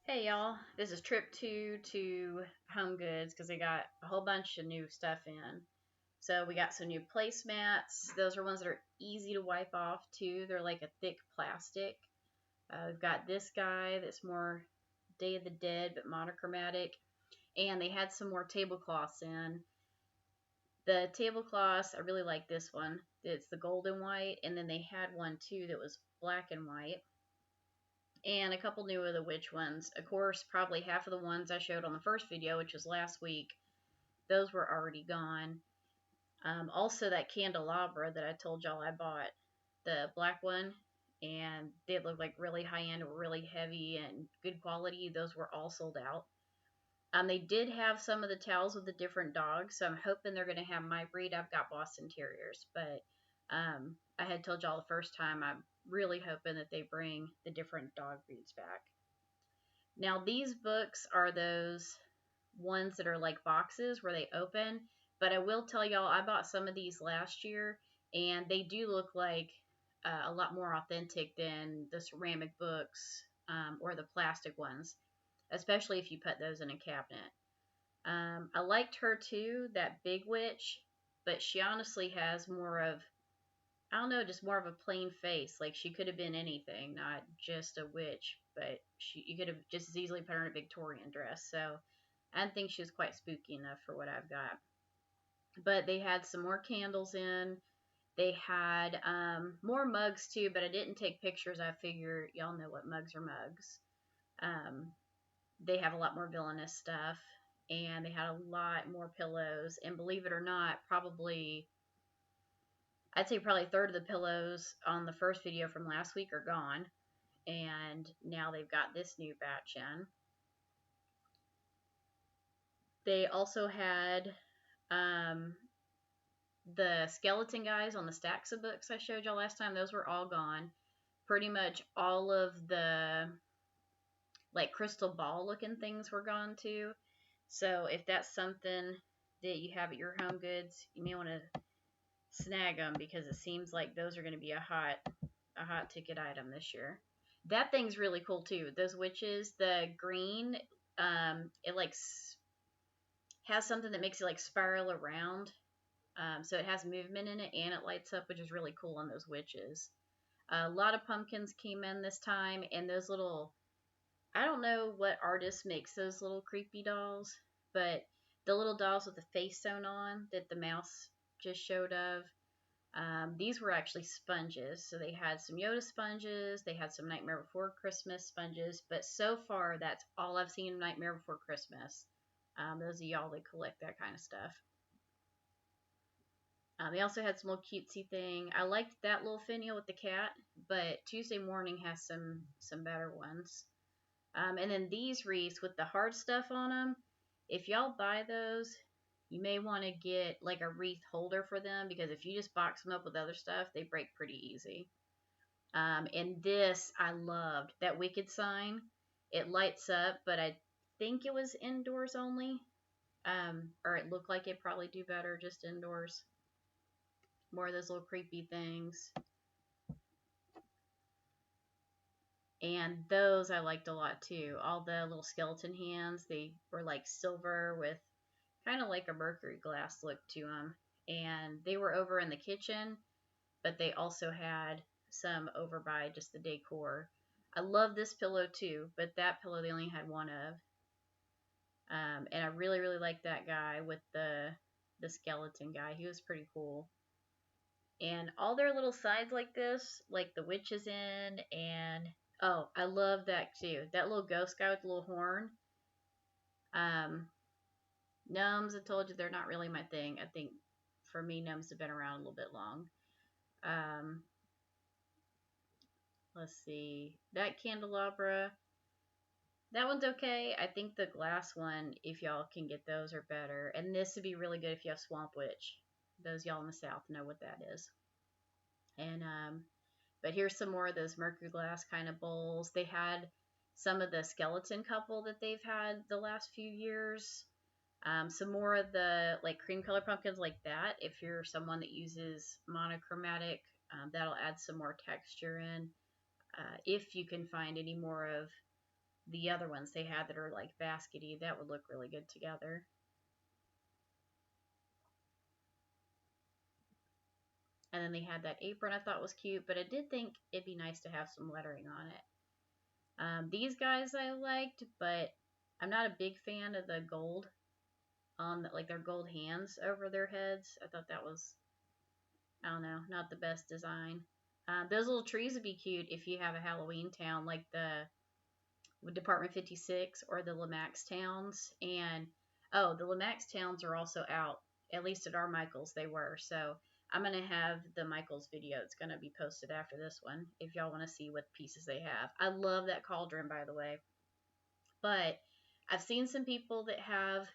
Hey y'all, this is trip 2 to Home Goods because they got a whole bunch of new stuff in. So we got some new placemats. Those are ones that are easy to wipe off too. They're like a thick plastic. We've got this guy that's more Day of the Dead but monochromatic. And they had some more tablecloths in. The tablecloths, I really like this one. It's the golden white, and then they had one too that was black and white and a couple new of the witch ones. Of course, probably half of the ones I showed on the first video, which was last week, those were already gone. Also, that candelabra that I told y'all I bought, the black one, and they look like really high end, really heavy, and good quality. Those were all sold out. They did have some of the towels with the different dogs, so I'm hoping they're going to have my breed. I've got Boston Terriers, but I had told y'all the first time I'm really hoping that they bring the different dog breeds back. Now, these books are those ones that are like boxes where they open, but I will tell y'all, I bought some of these last year, and they do look like a lot more authentic than the ceramic books or the plastic ones, especially if you put those in a cabinet. I liked her too, that big witch, but she honestly has more of, I don't know, just more of a plain face. Like she could have been anything, not just a witch, but you could have just as easily put her in a Victorian dress. So I didn't think she was quite spooky enough for what I've got. But they had some more candles in. They had more mugs too, but I didn't take pictures. I figure y'all know what mugs are mugs. Um, they have a lot more villainous stuff, and they had a lot more pillows. And believe it or not, I'd say probably a third of the pillows on the first video from last week are gone, and now they've got this new batch in. They also had the skeleton guys on the stacks of books I showed y'all last time. Those were all gone. Pretty much all of the like crystal ball looking things were gone too. So if that's something that you have at your Home Goods, you may want to snag them because it seems like those are going to be a hot ticket item this year. That thing's really cool too. Those witches, the green, it like has something that makes it like spiral around. So it has movement in it and it lights up, which is really cool on those witches. A lot of pumpkins came in this time, and those little, I don't know what artist makes those little creepy dolls, but the little dolls with the face sewn on that the mouse just showed of, these were actually sponges. So they had some Yoda sponges, they had some Nightmare Before Christmas sponges, but so far that's all I've seen of Nightmare Before Christmas. Those of y'all that collect that kind of stuff. They also had some little cutesy thing. I liked that little finial with the cat, but Tuesday Morning has some better ones. And then these wreaths with the hard stuff on them, if y'all buy those, you may want to get like a wreath holder for them because if you just box them up with other stuff, they break pretty easy. And this I loved. That Wicked sign, it lights up, but I think it was indoors only. Or it looked like it probably do better just indoors. More of those little creepy things. And those I liked a lot too. All the little skeleton hands, they were like silver with kind of like a mercury glass look to them. And they were over in the kitchen, but they also had some over by just the decor. I love this pillow too, but that pillow they only had one of. And I really, really like that guy with the skeleton guy. He was pretty cool. And all their little sides like this, like the witch is in, and oh, I love that too. That little ghost guy with the little horn. Gnomes, I told you they're not really my thing. I think for me, gnomes have been around a little bit long. Um, let's see. That candelabra, that one's okay. I think the glass one, if y'all can get those, are better. And this would be really good if you have Swamp Witch. Those y'all in the South know what that is. And but here's some more of those mercury glass kind of bowls. They had some of the skeleton couple that they've had the last few years. Some more of the like cream color pumpkins like that. If you're someone that uses monochromatic, that'll add some more texture in. If you can find any more of the other ones they had that are like baskety. That would look really good together. And then they had that apron I thought was cute, but I did think it'd be nice to have some lettering on it. These guys I liked, but I'm not a big fan of the gold on like their gold hands over their heads. I thought that was, I don't know, not the best design. Those little trees would be cute if you have a Halloween town like the Department 56 or the Lomax towns. And oh, the Lomax towns are also out. At least at our Michaels they were. So I'm gonna have the Michaels video. It's gonna be posted after this one if y'all want to see what pieces they have. I love that cauldron, by the way. But I've seen some people that have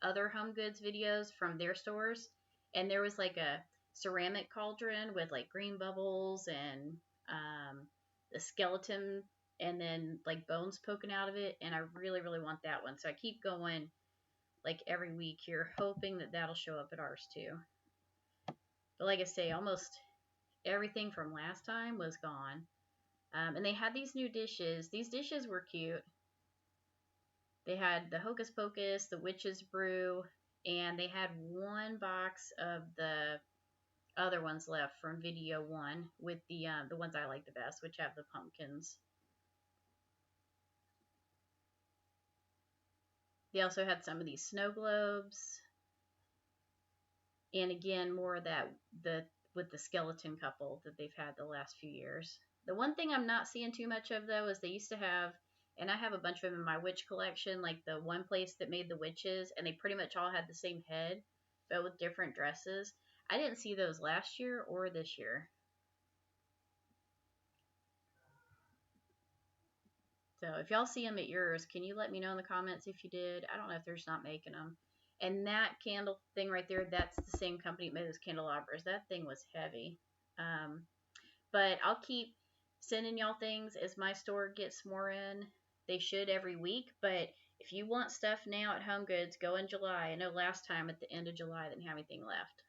other home goods videos from their stores, and there was like a ceramic cauldron with like green bubbles and the skeleton and then like bones poking out of it, and I really, really want that one. So I keep going like every week here, hoping that that'll show up at ours too. But like I say, almost everything from last time was gone. And they had these new dishes. These dishes were cute. They had the Hocus Pocus, the Witch's Brew, and they had one box of the other ones left from Video 1 with the ones I like the best, which have the pumpkins. They also had some of these snow globes. And again, more of that with the skeleton couple that they've had the last few years. The one thing I'm not seeing too much of though is they used to have, and I have a bunch of them in my witch collection, like the one place that made the witches, and they pretty much all had the same head, but with different dresses. I didn't see those last year or this year. So if y'all see them at yours, can you let me know in the comments if you did? I don't know if they're just not making them. And that candle thing right there, that's the same company that made those candelabras. That thing was heavy. But I'll keep sending y'all things as my store gets more in. They should every week, but if you want stuff now at Home Goods, go in July. I know last time at the end of July I didn't have anything left.